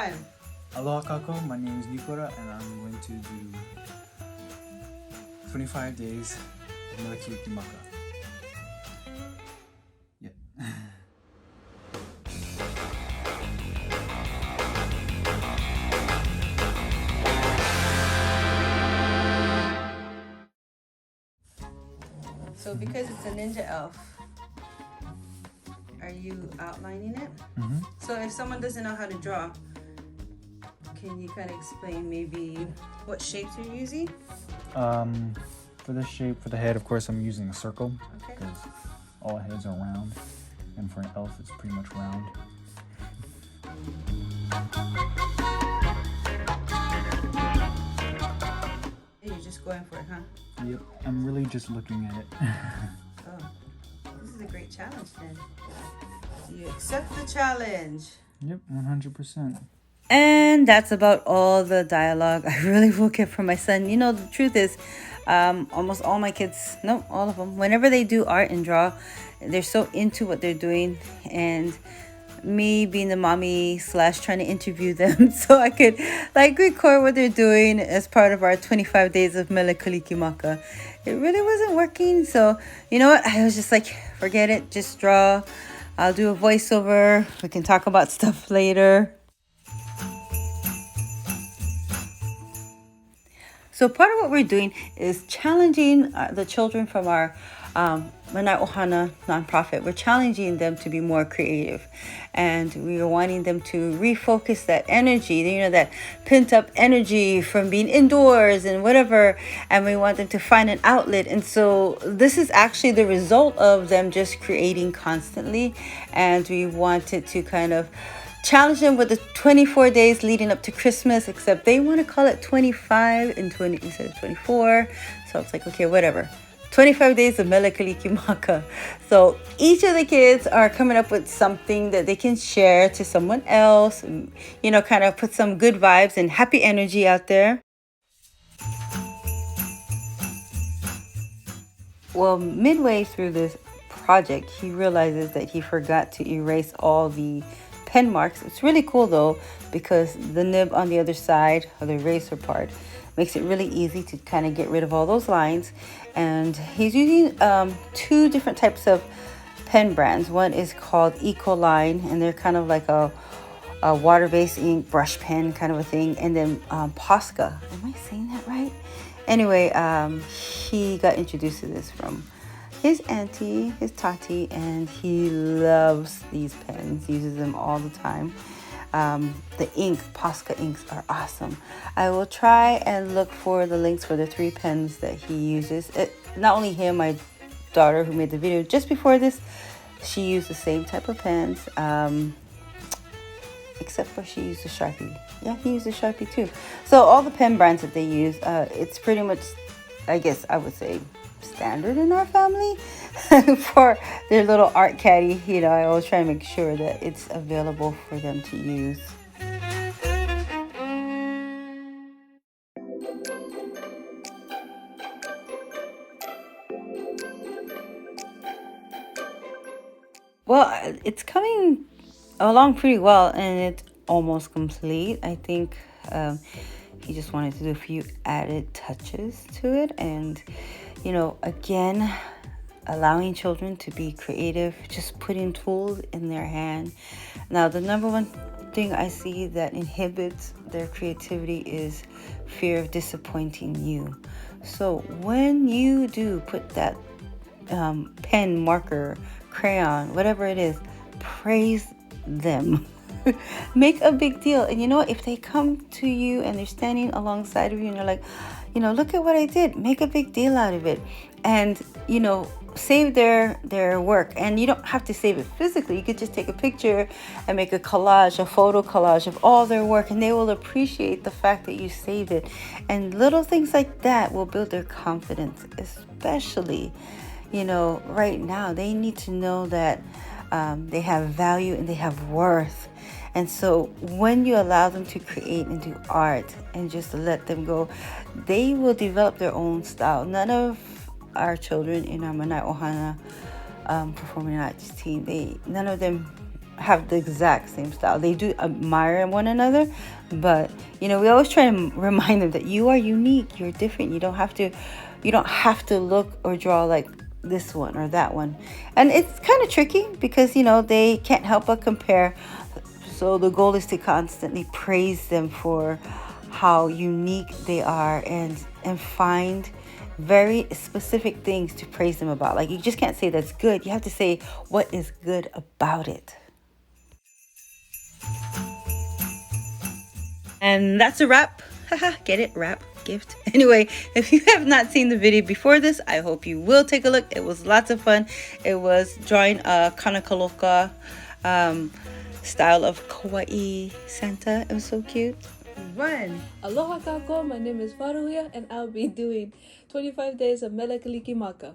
one. Aloha kako, my name is Nikora and I'm going to do 25 days of Mele Kalikimaka. Yeah. So because it's a ninja elf, are you outlining it? Mm-hmm. So if someone doesn't know how to draw, can you kind of explain maybe what shapes you're using? For the shape, for the head, of course, I'm using a circle Okay. because all heads are round, and for an elf, it's pretty much round. You're just going for it, huh? Yep, I'm really just looking at it. Oh, this is a great challenge then. Do you accept the challenge? Yep, 100%. And that's about all the dialogue I really will get from my son. You know, the truth is, almost all my kids, no, all of them, whenever they do art and draw, they're so into what they're doing. And me being the mommy / trying to interview them so I could like record what they're doing as part of our 25 days of Mele Kalikimaka, it really wasn't working. So you know what, I was just like, forget it, just draw. I'll do a voiceover, we can talk about stuff later. So part of what we're doing is challenging the children from our Manai Ohana nonprofit. We're challenging them to be more creative, and we are wanting them to refocus that energy, you know, that pent up energy from being indoors and whatever, and we want them to find an outlet. And so this is actually the result of them just creating constantly, and we wanted to kind of challenge them with the 24 days leading up to Christmas, except they want to call it 25 and 20 instead of 24. So it's like, okay, whatever. 25 days of Mele Kalikimaka. So each of the kids are coming up with something that they can share to someone else, and, you know, kind of put some good vibes and happy energy out there. Well, midway through this project, he realizes that he forgot to erase all the pen marks. It's really cool though, because the nib on the other side, or the eraser part, makes it really easy to kind of get rid of all those lines. And he's using 2 different types of pen brands. One is called Ecoline, and they're kind of like a water-based ink brush pen kind of a thing. And then Posca. Am I saying that right? Anyway, he got introduced to this from his auntie, his Tati, and he loves these pens, uses them all the time. The ink, Posca inks, are awesome. I will try and look for the links for the 3 pens that he uses. Not only him, my daughter who made the video just before this, she used the same type of pens, except for she used a Sharpie. Yeah, he used a Sharpie too. So all the pen brands that they use, it's pretty much, I guess I would say, standard in our family for their little art caddy. You know, I always try to make sure that it's available for them to use. Well, it's coming along pretty well, and it's almost complete. I think he just wanted to do a few added touches to it, and you know, again, allowing children to be creative, just putting tools in their hand. Now, the number one thing I see that inhibits their creativity is fear of disappointing you. So when you do put that pen, marker, crayon, whatever it is, praise them. Make a big deal. And you know, if they come to you and they're standing alongside of you and you're like, you know, look at what I did, make a big deal out of it. And, you know, save their work. And you don't have to save it physically. You could just take a picture and make a collage, a photo collage of all their work, and they will appreciate the fact that you saved it. And little things like that will build their confidence, especially, you know, right now. They need to know that they have value and they have worth. And so when you allow them to create and do art and just let them go, they will develop their own style. None of our children in our Manai Ohana performing arts team, none of them have the exact same style. They do admire one another, but you know, we always try to remind them that you are unique, you're different. You don't have to look or draw like this one or that one. And it's kind of tricky because you know, they can't help but compare. So the goal is to constantly praise them for how unique they are, and find very specific things to praise them about. Like, you just can't say that's good. You have to say what is good about it. And that's a wrap. Haha, get it? Wrap gift. Anyway, if you have not seen the video before this, I hope you will take a look. It was lots of fun. It was drawing a kanakaloka style of kawaii Santa. It was so cute. One. Aloha kako, my name is Faruhia and I'll be doing 25 days of Mele Kalikimaka.